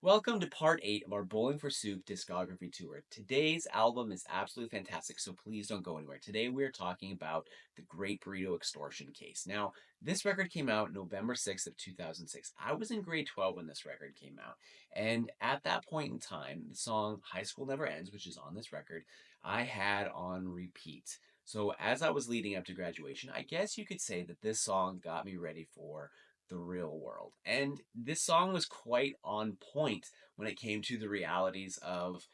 Welcome to part 8 of our Bowling for Soup Discography Tour. Today's album is absolutely fantastic, so please don't go anywhere. Today we're talking about the Great Burrito Extortion Case. Now, this record came out November 6th of 2006. I was in grade 12 when this record came out, and at that point in time, the song High School Never Ends, which is on this record, I had on repeat. So as I was leading up to graduation, I guess you could say that this song got me ready for the real world. And this song was quite on point when it came to the realities of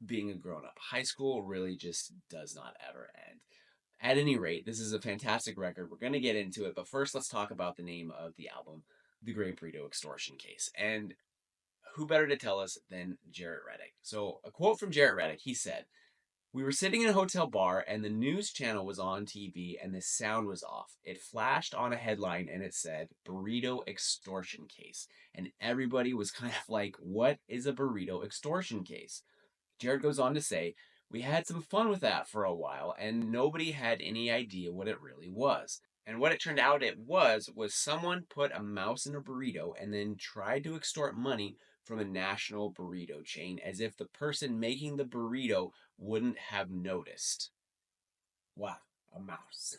being a grown up. High school really just does not ever end. At any rate, this is a fantastic record. We're going to get into it, but first let's talk about the name of the album, The Great Burrito Extortion Case. And who better to tell us than Jarrett Reddick? So, a quote from Jarrett Reddick, he said, "We were sitting in a hotel bar and the news channel was on TV and the sound was off. It flashed on a headline and it said burrito extortion case. And everybody was kind of like, what is a burrito extortion case?" Jared goes on to say, "We had some fun with that for a while and nobody had any idea what it really was. And what it turned out it was someone put a mouse in a burrito and then tried to extort money from a national burrito chain as if the person making the burrito wouldn't have noticed." Wow, a mouse.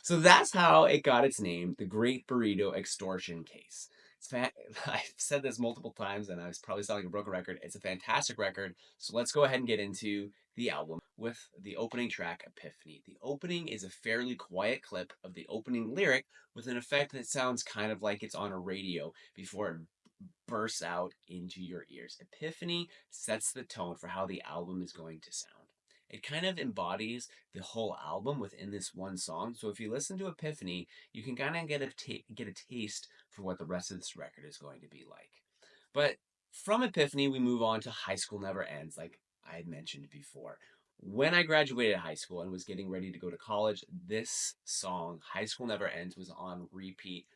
So that's how it got its name, the Great Burrito Extortion Case. I've said this multiple times, and I was probably sounding a broken record. It's a fantastic record. So let's go ahead and get into the album with the opening track, Epiphany. The opening is a fairly quiet clip of the opening lyric with an effect that sounds kind of like it's on a radio before it bursts out into your ears. Epiphany sets the tone for how the album is going to sound. It kind of embodies the whole album within this one song. So if you listen to Epiphany, you can kind of get a taste for what the rest of this record is going to be like. But from Epiphany, we move on to High School Never Ends, like I had mentioned before. When I graduated high school and was getting ready to go to college, this song, High School Never Ends, was on repeat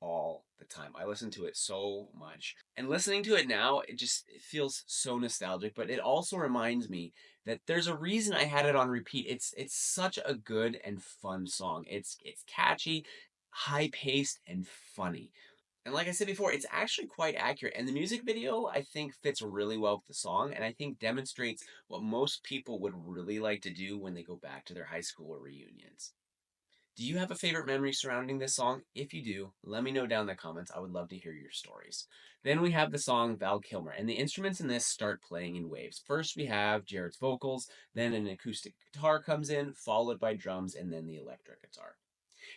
all the time. I listen to it so much. And listening to it now, it feels so nostalgic, but it also reminds me that there's a reason I had it on repeat. It's such a good and fun song. It's catchy, high-paced and funny. And like I said before, it's actually quite accurate. And the music video, I think, fits really well with the song, and I think demonstrates what most people would really like to do when they go back to their high school reunions. Do you have a favorite memory surrounding this song? If you do, let me know down in the comments. I would love to hear your stories. Then we have the song Val Kilmer, and the instruments in this start playing in waves. First, we have Jared's vocals, then an acoustic guitar comes in, followed by drums, and then the electric guitar.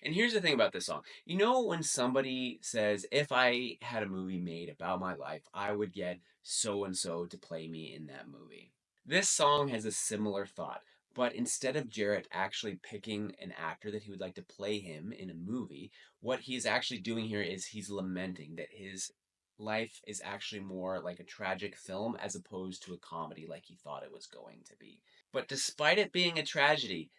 And here's the thing about this song. You know, when somebody says, if I had a movie made about my life, I would get so and so to play me in that movie. This song has a similar thought, but instead of Jarrett actually picking an actor that he would like to play him in a movie, what he's actually doing here is he's lamenting that his life is actually more like a tragic film as opposed to a comedy like he thought it was going to be. But despite it being a tragedy,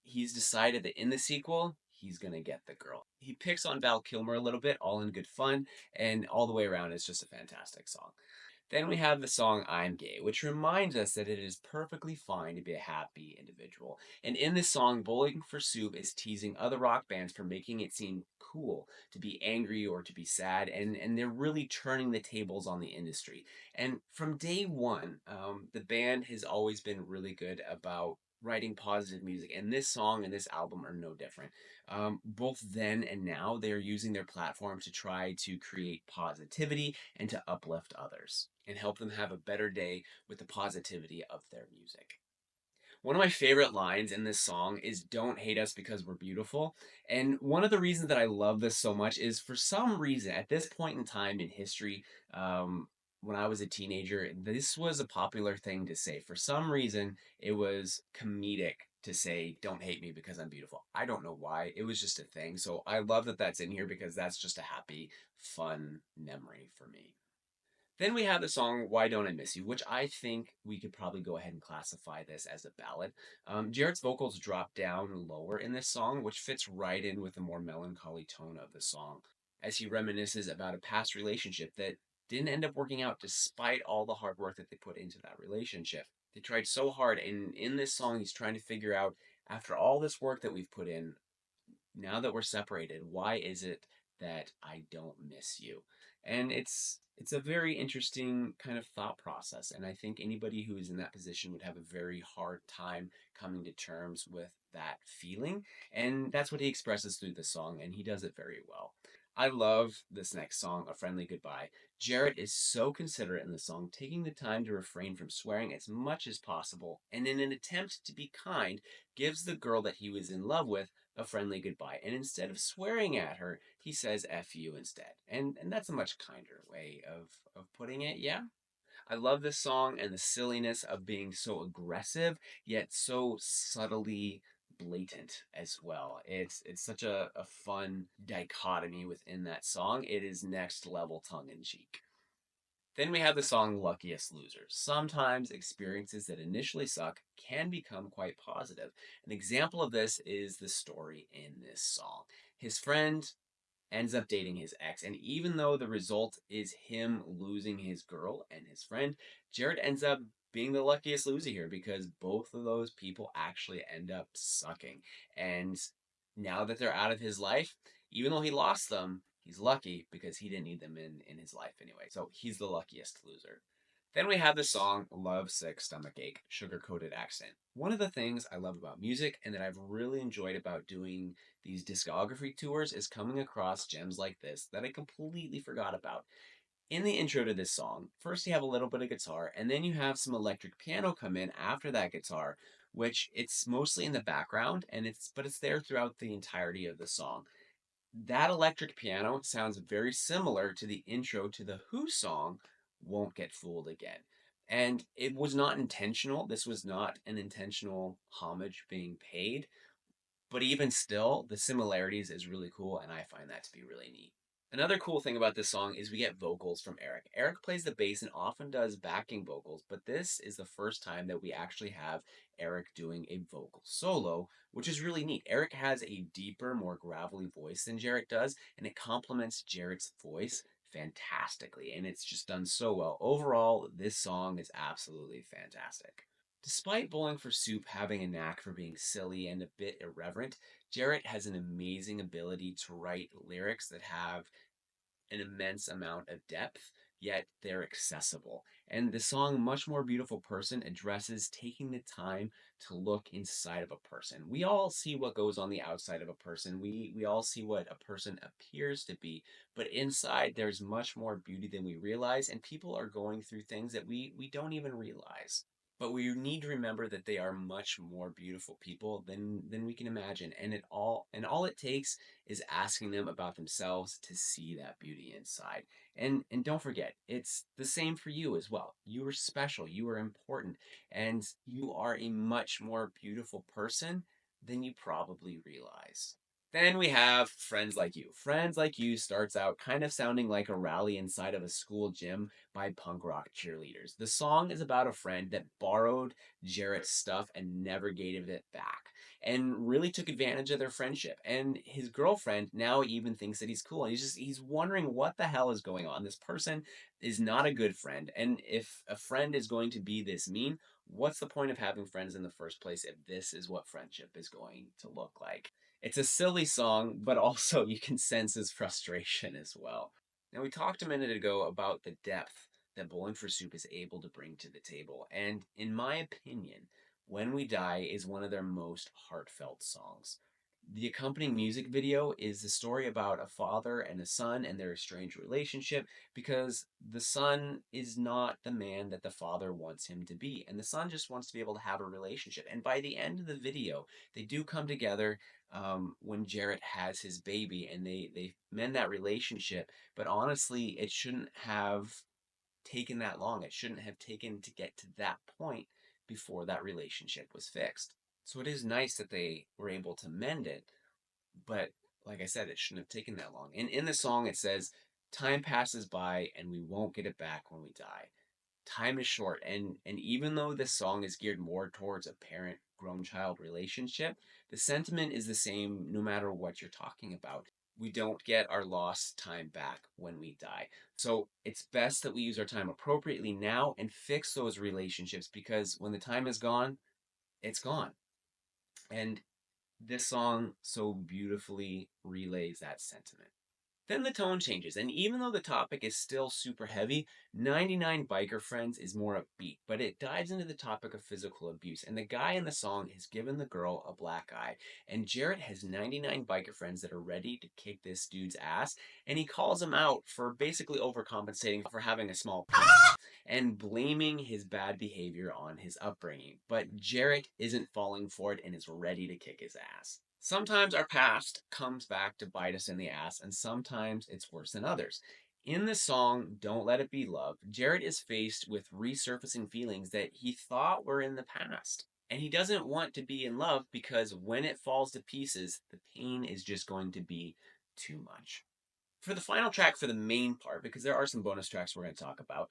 he's decided that in the sequel, he's going to get the girl. He picks on Val Kilmer a little bit, all in good fun, and all the way around, it's just a fantastic song. Then we have the song I'm Gay, which reminds us that it is perfectly fine to be a happy individual. And in this song, Bowling for Soup is teasing other rock bands for making it seem cool to be angry or to be sad, and they're really turning the tables on the industry. And from day one, the band has always been really good about writing positive music, and this song and this album are no different. Both then and now, they are using their platform to try to create positivity and to uplift others and help them have a better day with the positivity of their music. One of my favorite lines in this song is "Don't hate us because we're beautiful." And one of the reasons that I love this so much is for some reason, at this point in time in history, when I was a teenager, this was a popular thing to say. For some reason, it was comedic to say, "Don't hate me because I'm beautiful." I don't know why. It was just a thing. So I love that that's in here because that's just a happy, fun memory for me. Then we have the song "Why Don't I Miss You," which I think we could probably go ahead and classify this as a ballad. Jarrett's vocals drop down lower in this song, which fits right in with the more melancholy tone of the song, as he reminisces about a past relationship that didn't end up working out despite all the hard work that they put into that relationship. They tried so hard, and in this song, he's trying to figure out, after all this work that we've put in, now that we're separated, why is it that I don't miss you? And it's a very interesting kind of thought process. And I think anybody who is in that position would have a very hard time coming to terms with that feeling. And that's what he expresses through the song, and he does it very well. I love this next song, A Friendly Goodbye. Jarrett is so considerate in the song, taking the time to refrain from swearing as much as possible, and in an attempt to be kind, gives the girl that he was in love with a friendly goodbye. And instead of swearing at her, he says F you instead. And that's a much kinder way of putting it, yeah? I love this song and the silliness of being so aggressive, yet so subtly blatant as well. It's such a fun dichotomy within that song. It is next level tongue in cheek. Then we have the song Luckiest Losers. Sometimes experiences that initially suck can become quite positive. An example of this is the story in this song. His friend ends up dating his ex, and even though the result is him losing his girl and his friend, Jared ends up being the luckiest loser here because both of those people actually end up sucking. And now that they're out of his life, even though he lost them, he's lucky because he didn't need them in his life anyway. So he's the luckiest loser. Then we have the song Love Sick Stomachache, Sugar Coated Accent. One of the things I love about music and that I've really enjoyed about doing these discography tours is coming across gems like this that I completely forgot about. In the intro to this song, first you have a little bit of guitar, and then you have some electric piano come in after that guitar, which it's mostly in the background, and it's there throughout the entirety of the song. That electric piano sounds very similar to the intro to the Who song, Won't Get Fooled Again. And it was not intentional. This was not an intentional homage being paid. But even still, the similarities is really cool, and I find that to be really neat. Another cool thing about this song is we get vocals from Eric. Eric plays the bass and often does backing vocals, but this is the first time that we actually have Eric doing a vocal solo, which is really neat. Eric has a deeper, more gravelly voice than Jarrett does, and it complements Jarrett's voice fantastically, and it's just done so well. Overall, this song is absolutely fantastic. Despite Bowling for Soup having a knack for being silly and a bit irreverent, Jarrett has an amazing ability to write lyrics that have an immense amount of depth, yet they're accessible. And the song Much More Beautiful Person addresses taking the time to look inside of a person. We all see what goes on the outside of a person. We all see what a person appears to be, but inside there's much more beauty than we realize, and people are going through things that we don't even realize. But we need to remember that they are much more beautiful people than we can imagine, and all it takes is asking them about themselves to see that beauty inside. And don't forget, it's the same for you as well. You are special, you are important, and you are a much more beautiful person than you probably realize. Then we have Friends Like You. Friends Like You starts out kind of sounding like a rally inside of a school gym by punk rock cheerleaders. The song is about a friend that borrowed Jarrett's stuff and never gave it back and really took advantage of their friendship. And his girlfriend now even thinks that he's cool. And he's wondering what the hell is going on. This person is not a good friend. And if a friend is going to be this mean, what's the point of having friends in the first place if this is what friendship is going to look like? It's a silly song, but also you can sense his frustration as well. Now, we talked a minute ago about the depth that Bowling for Soup is able to bring to the table, and in my opinion, When We Die is one of their most heartfelt songs. The accompanying music video is the story about a father and a son and their estranged relationship because the son is not the man that the father wants him to be. And the son just wants to be able to have a relationship. And by the end of the video, they do come together when Jarrett has his baby and they mend that relationship. But honestly, it shouldn't have taken that long. It shouldn't have taken to get to that point before that relationship was fixed. So it is nice that they were able to mend it, but like I said, it shouldn't have taken that long. And in the song, it says, "Time passes by and we won't get it back when we die." Time is short, and even though this song is geared more towards a parent grown child relationship, the sentiment is the same no matter what you're talking about. We don't get our lost time back when we die. So it's best that we use our time appropriately now and fix those relationships because when the time is gone, it's gone. And this song so beautifully relays that sentiment. Then the tone changes, and even though the topic is still super heavy, 99 Biker Friends is more upbeat, but it dives into the topic of physical abuse. And the guy in the song has given the girl a black eye, and Jarrett has 99 biker friends that are ready to kick this dude's ass, and he calls him out for basically overcompensating for having a small penis and blaming his bad behavior on his upbringing. But Jarrett isn't falling for it and is ready to kick his ass. Sometimes our past comes back to bite us in the ass, and sometimes it's worse than others. In the song Don't Let It Be Love, Jared is faced with resurfacing feelings that he thought were in the past. And he doesn't want to be in love because when it falls to pieces, the pain is just going to be too much. For the final track for the main part, because there are some bonus tracks we're going to talk about,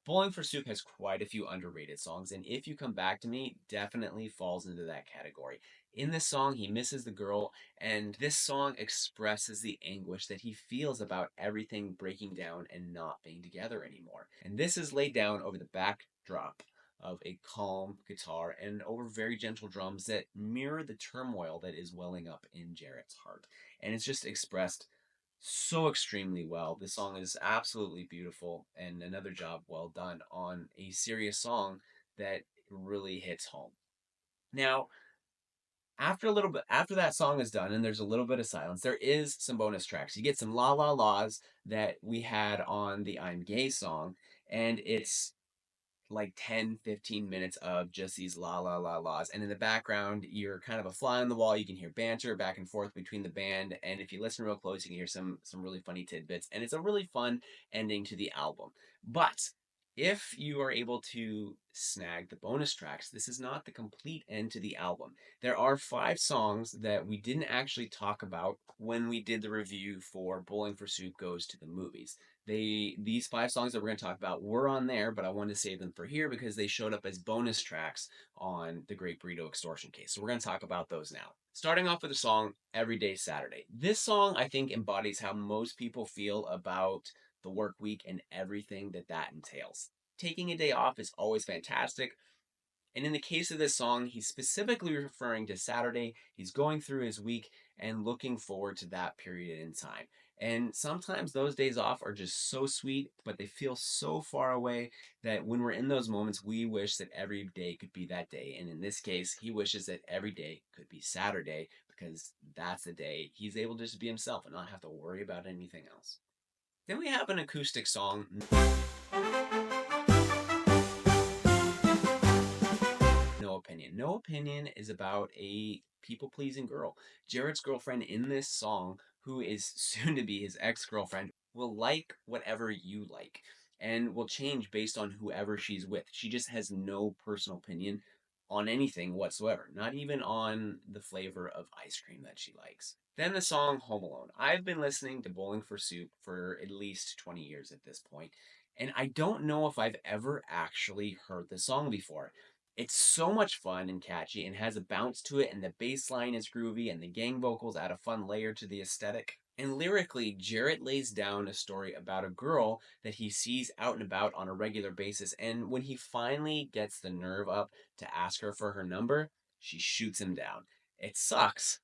Bowling for Soup has quite a few underrated songs, and If You Come Back to Me definitely falls into that category. In this song, he misses the girl, and this song expresses the anguish that he feels about everything breaking down and not being together anymore. And this is laid down over the backdrop of a calm guitar and over very gentle drums that mirror the turmoil that is welling up in Jarrett's heart. And it's just expressed so extremely well. This song is absolutely beautiful, and another job well done on a serious song that really hits home. Now, after that song is done and there's a little bit of silence, there is some bonus tracks. You get some la la la's that we had on the I'm Gay song, and it's like 10, 15 minutes of just these la la la la's. And in the background, you're kind of a fly on the wall. You can hear banter back and forth between the band. And if you listen real close, you can hear some really funny tidbits. And it's a really fun ending to the album. But if you are able to snag the bonus tracks, this is not the complete end to the album. There are 5 songs that we didn't actually talk about when we did the review for Bowling for Soup Goes to the Movies. These 5 songs that we're going to talk about were on there, but I wanted to save them for here because they showed up as bonus tracks on the Great Burrito Extortion Case. So we're going to talk about those now. Starting off with the song Everyday Saturday. This song, I think, embodies how most people feel about the work week and everything that that entails. Taking a day off is always fantastic, and in the case of this song, he's specifically referring to Saturday. He's going through his week and looking forward to that period in time. And sometimes those days off are just so sweet, but they feel so far away that when we're in those moments, we wish that every day could be that day. And in this case, he wishes that every day could be Saturday because that's the day he's able to just be himself and not have to worry about anything else. Then we have an acoustic song. No Opinion. No Opinion is about a people pleasing girl. Jared's girlfriend in this song, who is soon to be his ex girlfriend, will like whatever you like and will change based on whoever she's with. She just has no personal opinion on anything whatsoever, not even on the flavor of ice cream that she likes. Then the song Home Alone. I've been listening to Bowling for Soup for at least 20 years at this point, and I don't know if I've ever actually heard the song before. It's so much fun and catchy and has a bounce to it, and the bass line is groovy, and the gang vocals add a fun layer to the aesthetic. And lyrically, Jarrett lays down a story about a girl that he sees out and about on a regular basis, and when he finally gets the nerve up to ask her for her number, she shoots him down. It sucks,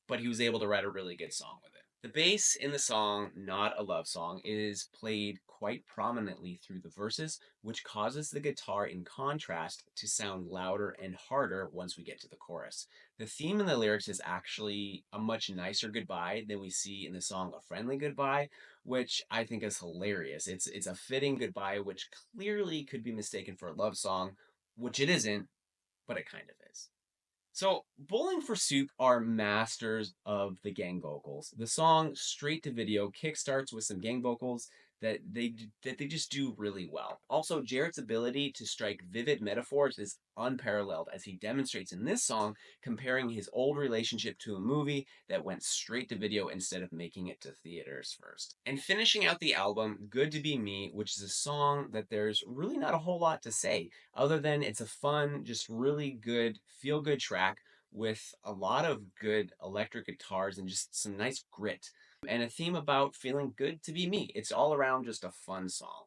but he was able to write a really good song with it. The bass in the song Not a Love Song is played quite prominently through the verses, which causes the guitar in contrast to sound louder and harder once we get to the chorus. The theme in the lyrics is actually a much nicer goodbye than we see in the song A Friendly Goodbye, which I think is hilarious. It's a fitting goodbye which clearly could be mistaken for a love song, which it isn't, but it kind of is. So, Bowling for Soup are masters of the gang vocals. The song Straight to Video kickstarts with some gang vocals that they just do really well. Also, Jarrett's ability to strike vivid metaphors is unparalleled as he demonstrates in this song, comparing his old relationship to a movie that went straight to video instead of making it to theaters first. And finishing out the album, Good to Be Me, which is a song that there's really not a whole lot to say other than it's a fun, just really good, feel good track with a lot of good electric guitars and just some nice grit and a theme about feeling good to be me. It's all around just a fun song.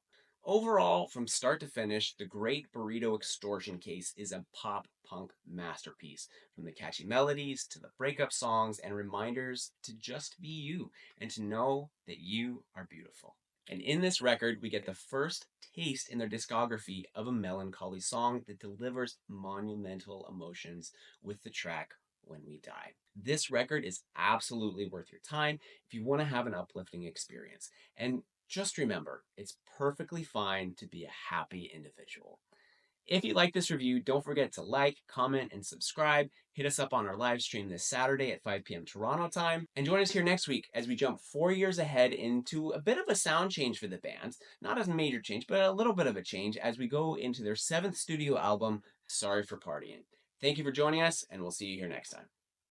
Overall, from start to finish, The Great Burrito Extortion Case is a pop punk masterpiece. From the catchy melodies to the breakup songs and reminders to just be you and to know that you are beautiful. And in this record, we get the first taste in their discography of a melancholy song that delivers monumental emotions with the track When We Die. This record is absolutely worth your time if you want to have an uplifting experience. And just remember, it's perfectly fine to be a happy individual. If you like this review, don't forget to like, comment, and subscribe. Hit us up on our live stream this Saturday at 5 p.m. Toronto time. And join us here next week as we jump 4 years ahead into a bit of a sound change for the band. Not as a major change, but a little bit of a change as we go into their 7th studio album, Sorry for Partying. Thank you for joining us, and we'll see you here next time.